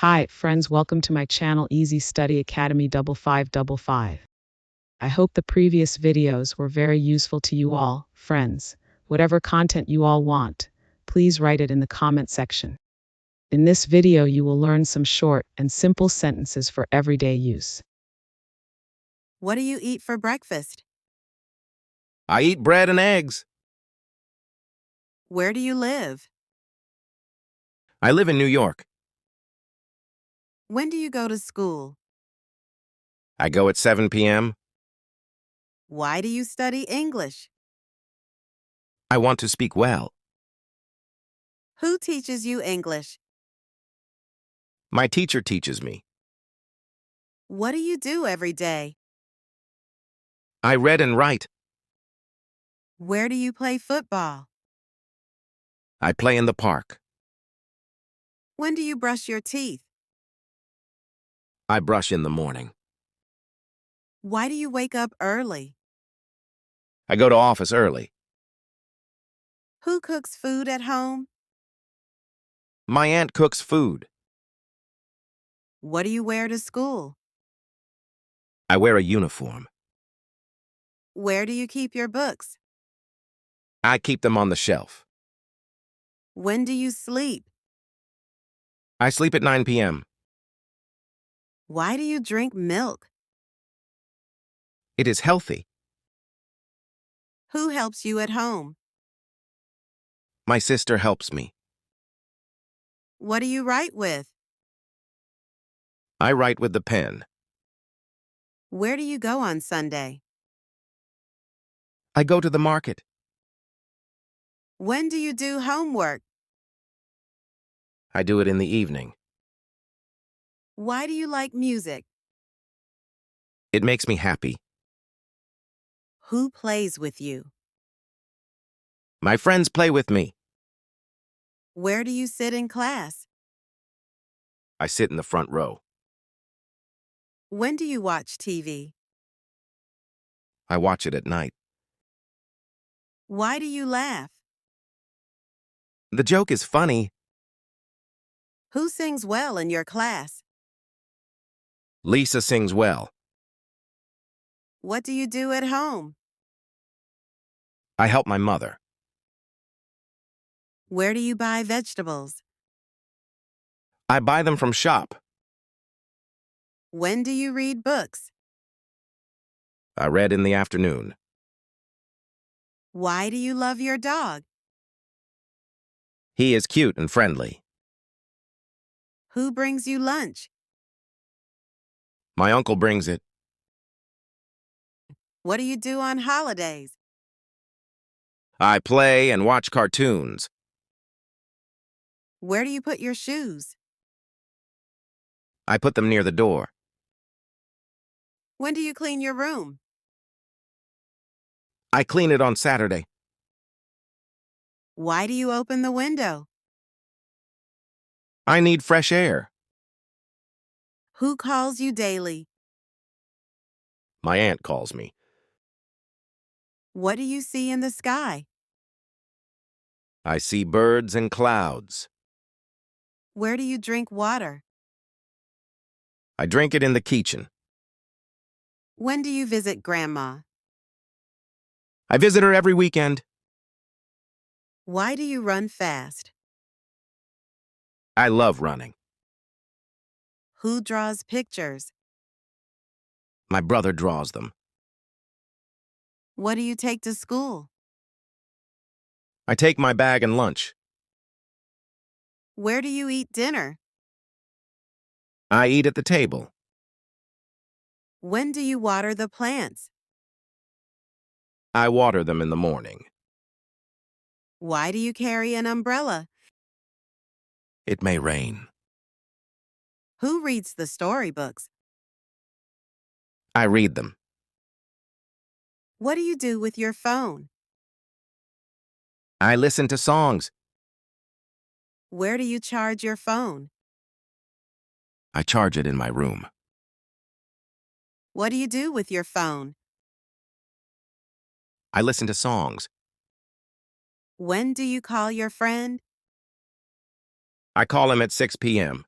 Hi, friends, welcome to my channel Easy Study Academy 5555. I hope the previous videos were very useful to you all, friends. Whatever content you all want, please write it in the comment section. In this video, you will learn some short and simple sentences for everyday use. What do you eat for breakfast? I eat bread and eggs. Where do you live? I live in New York. When do you go to school? I go at 7 p.m. Why do you study English? I want to speak well. Who teaches you English? My teacher teaches me. What do you do every day? I read and write. Where do you play football? I play in the park. When do you brush your teeth? I brush in the morning. Why do you wake up early? I go to office early. Who cooks food at home? My aunt cooks food. What do you wear to school? I wear a uniform. Where do you keep your books? I keep them on the shelf. When do you sleep? I sleep at 9 p.m. Why do you drink milk? It is healthy. Who helps you at home? My sister helps me. What do you write with? I write with the pen. Where do you go on Sunday? I go to the market. When do you do homework? I do it in the evening. Why do you like music? It makes me happy. Who plays with you? My friends play with me. Where do you sit in class? I sit in the front row. When do you watch TV? I watch it at night. Why do you laugh? The joke is funny. Who sings well in your class? Lisa sings well. What do you do at home? I help my mother. Where do you buy vegetables? I buy them from shop. When do you read books? I read in the afternoon. Why do you love your dog? He is cute and friendly. Who brings you lunch? My uncle brings it. What do you do on holidays? I play and watch cartoons. Where do you put your shoes? I put them near the door. When do you clean your room? I clean it on Saturday. Why do you open the window? I need fresh air. Who calls you daily? My aunt calls me. What do you see in the sky? I see birds and clouds. Where do you drink water? I drink it in the kitchen. When do you visit Grandma? I visit her every weekend. Why do you run fast? I love running. Who draws pictures? My brother draws them. What do you take to school? I take my bag and lunch. Where do you eat dinner? I eat at the table. When do you water the plants? I water them in the morning. Why do you carry an umbrella? It may rain. Who reads the storybooks? I read them. What do you do with your phone? I listen to songs. Where do you charge your phone? I charge it in my room. What do you do with your phone? I listen to songs. When do you call your friend? I call him at 6 p.m.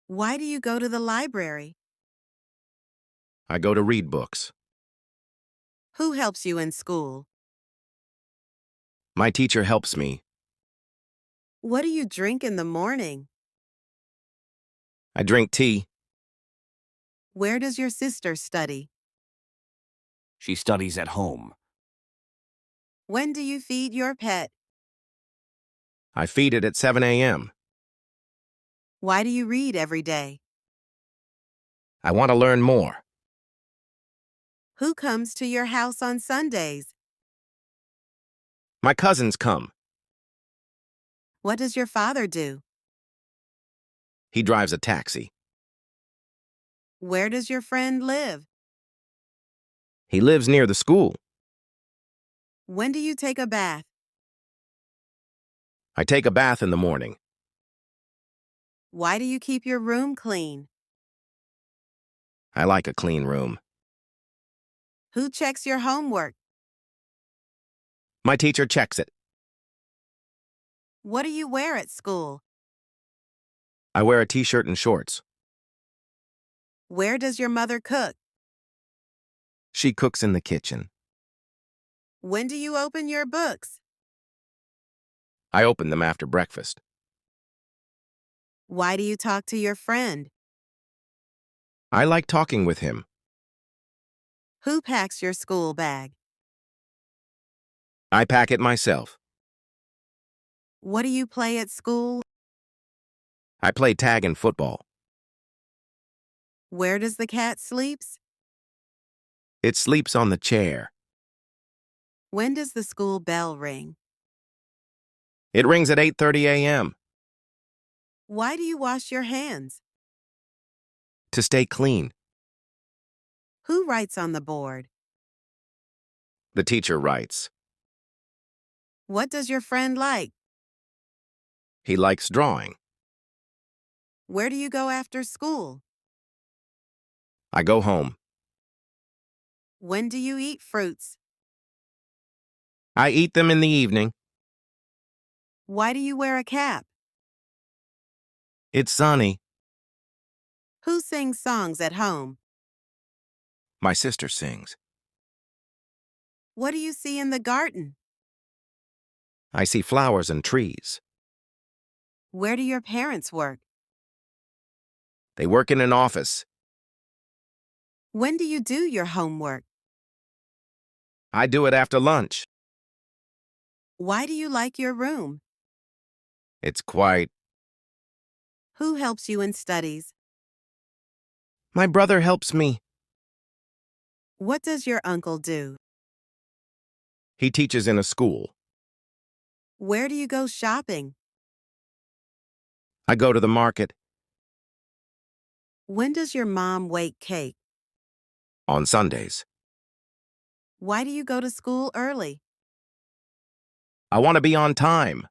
Why do you go to the library? I go to read books. Who helps you in school? My teacher helps me. What do you drink in the morning? I drink tea. Where does your sister study? She studies at home. When do you feed your pet? I feed it at 7 a.m. Why do you read every day? I want to learn more. Who comes to your house on Sundays? My cousins come. What does your father do? He drives a taxi. Where does your friend live? He lives near the school. When do you take a bath? I take a bath in the morning. Why do you keep your room clean? I like a clean room. Who checks your homework? My teacher checks it. What do you wear at school? I wear a t-shirt and shorts. Where does your mother cook? She cooks in the kitchen. When do you open your books? I open them after breakfast. Why do you talk to your friend? I like talking with him. Who packs your school bag? I pack it myself. What do you play at school? I play tag and football. Where does the cat sleeps? It sleeps on the chair. When does the school bell ring? It rings at 8:30 a.m. Why do you wash your hands? to stay clean. Who writes on the board? The teacher writes. What does your friend like? He likes drawing. Where do you go after school? I go home. When do you eat fruits? I eat them in the evening. Why do you wear a cap? It's sunny. Who sings songs at home? My sister sings. What do you see in the garden? I see flowers and trees. Where do your parents work? They work in an office. When do you do your homework? I do it after lunch. Why do you like your room? It's quite. Who helps you in studies? My brother helps me. What does your uncle do? He teaches in a school. Where do you go shopping? I go to the market. When does your mom bake cake? On Sundays. Why do you go to school early? I want to be on time.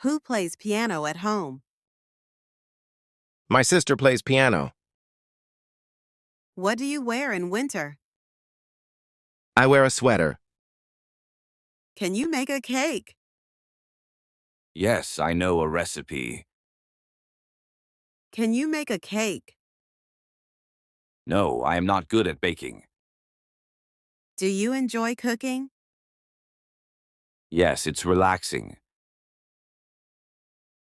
Who plays piano at home? My sister plays piano. What do you wear in winter? I wear a sweater. Can you make a cake? Yes, I know a recipe. Can you make a cake? No, I am not good at baking. Do you enjoy cooking? Yes, it's relaxing.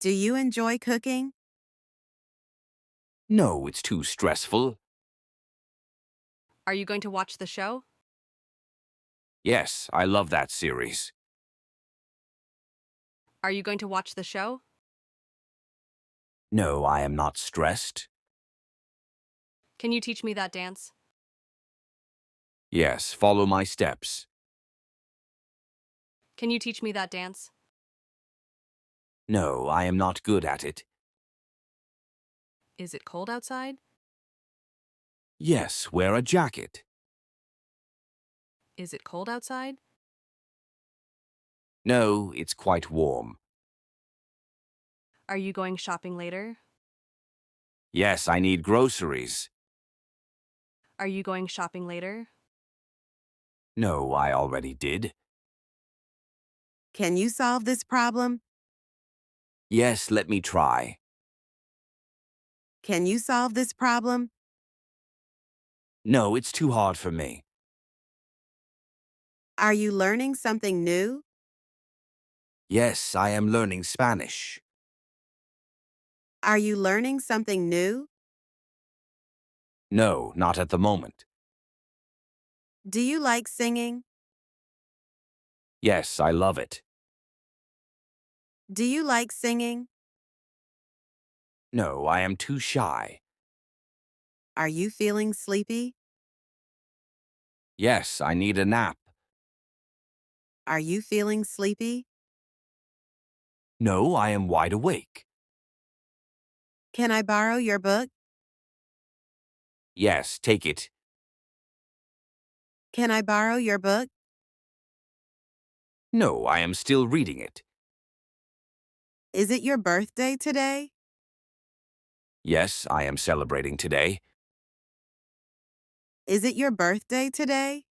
Do you enjoy cooking? No, it's too stressful. Are you going to watch the show? Yes, I love that series. Are you going to watch the show? No, I am not stressed. Can you teach me that dance? Yes, follow my steps. Can you teach me that dance? No, I am not good at it. Is it cold outside? Yes, wear a jacket. Is it cold outside? No, it's quite warm. Are you going shopping later? Yes, I need groceries. Are you going shopping later? No, I already did. Can you solve this problem? Yes, let me try. Can you solve this problem? No, it's too hard for me. Are you learning something new? Yes, I am learning Spanish. Are you learning something new? No, not at the moment. Do you like singing? Yes, I love it. Do you like singing? No, I am too shy. Are you feeling sleepy? Yes, I need a nap. Are you feeling sleepy? No, I am wide awake. Can I borrow your book? Yes, take it. Can I borrow your book? No, I am still reading it. Is it your birthday today? Yes, I am celebrating today. Is it your birthday today?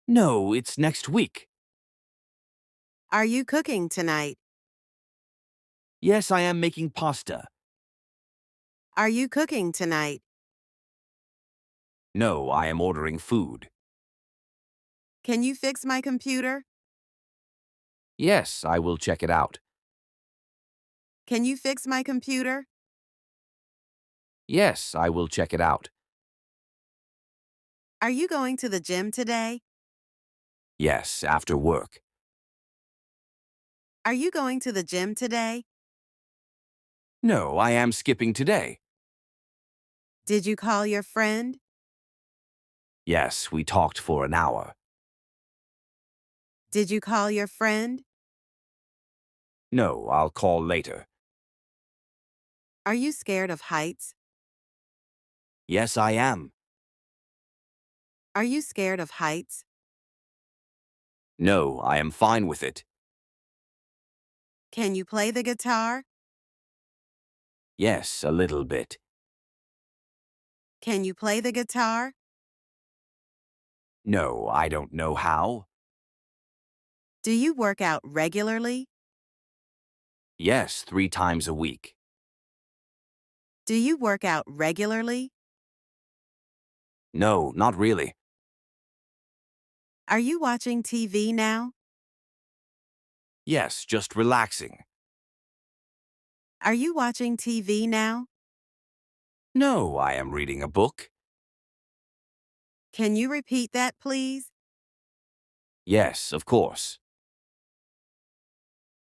No, it's next week. Are you cooking tonight? Yes, I am making pasta. Are you cooking tonight? No, I am ordering food. Can you fix my computer? Yes, I will check it out. Can you fix my computer? Yes, I will check it out. Are you going to the gym today? Yes, after work. Are you going to the gym today? No, I am skipping today. Did you call your friend? Yes, we talked for an hour. Did you call your friend? No, I'll call later. Are you scared of heights? Yes, I am. Are you scared of heights? No, I am fine with it. Can you play the guitar? Yes, a little bit. Can you play the guitar? No, I don't know how. Do you work out regularly? Yes, 3 times a week. Do you work out regularly? No, not really. Are you watching TV now? Yes, just relaxing. Are you watching TV now? No, I am reading a book. Can you repeat that, please? Yes, of course.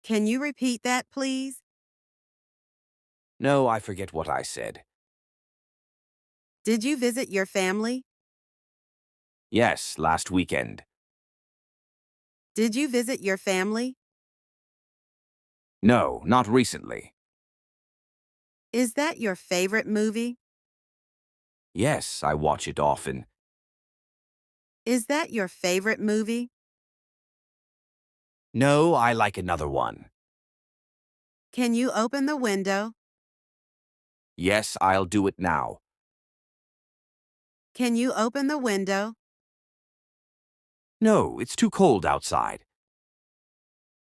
Can you repeat that, please? No, I forget what I said. Did you visit your family? Yes, last weekend. Did you visit your family? No, not recently. Is that your favorite movie? Yes, I watch it often. Is that your favorite movie? No, I like another one. Can you open the window? Yes, I'll do it now. Can you open the window? No, it's too cold outside.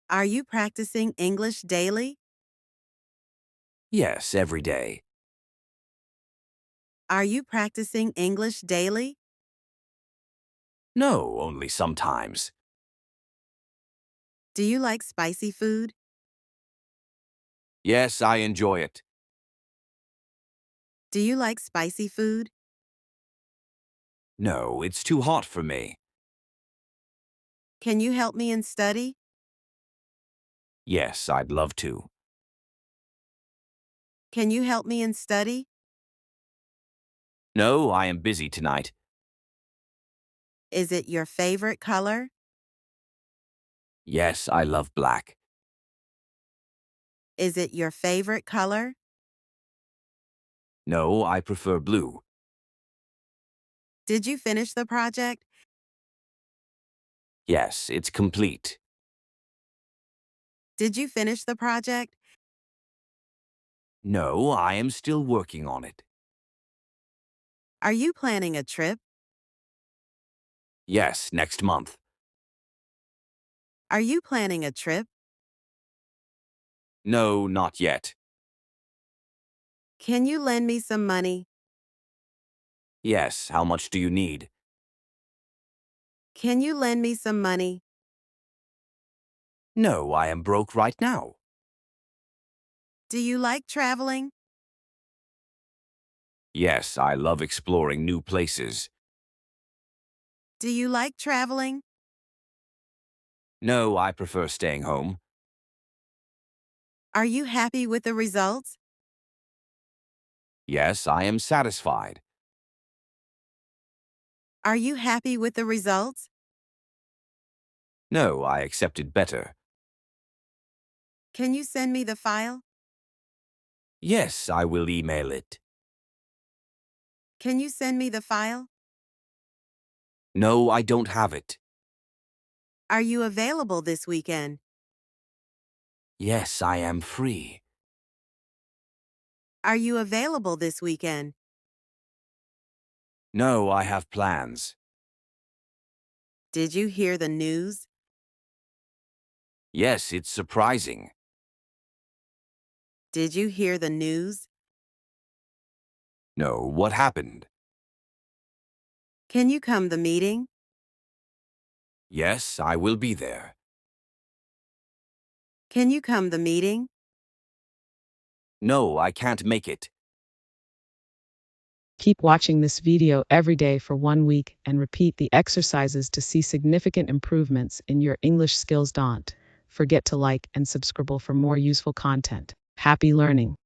Are you practicing English daily? Yes, every day. Are you practicing English daily? No, only sometimes. Do you like spicy food? Yes, I enjoy it. Do you like spicy food? No, it's too hot for me. Can you help me in study? Yes, I'd love to. Can you help me in study? No, I am busy tonight. Is it your favorite color? Yes, I love black. Is it your favorite color? No, I prefer blue. Did you finish the project? Yes, it's complete. Did you finish the project? No, I am still working on it. Are you planning a trip? Yes, next month. Are you planning a trip? No, not yet. Can you lend me some money? Yes, how much do you need? Can you lend me some money? No, I am broke right now. Do you like traveling? Yes, I love exploring new places. Do you like traveling? No, I prefer staying home. Are you happy with the results? Yes, I am satisfied. Are you happy with the results? No, I accepted better. Can you send me the file? Yes, I will email it. Can you send me the file? No, I don't have it. Are you available this weekend? Yes, I am free. Are you available this weekend? No, I have plans. Did you hear the news? Yes, it's surprising. Did you hear the news? No, what happened? Can you come the meeting? Yes, I will be there. Can you come the meeting? No, I can't make it. Keep watching this video every day for 1 week and repeat the exercises to see significant improvements in your English skills. Don't forget to like and subscribe for more useful content. Happy learning!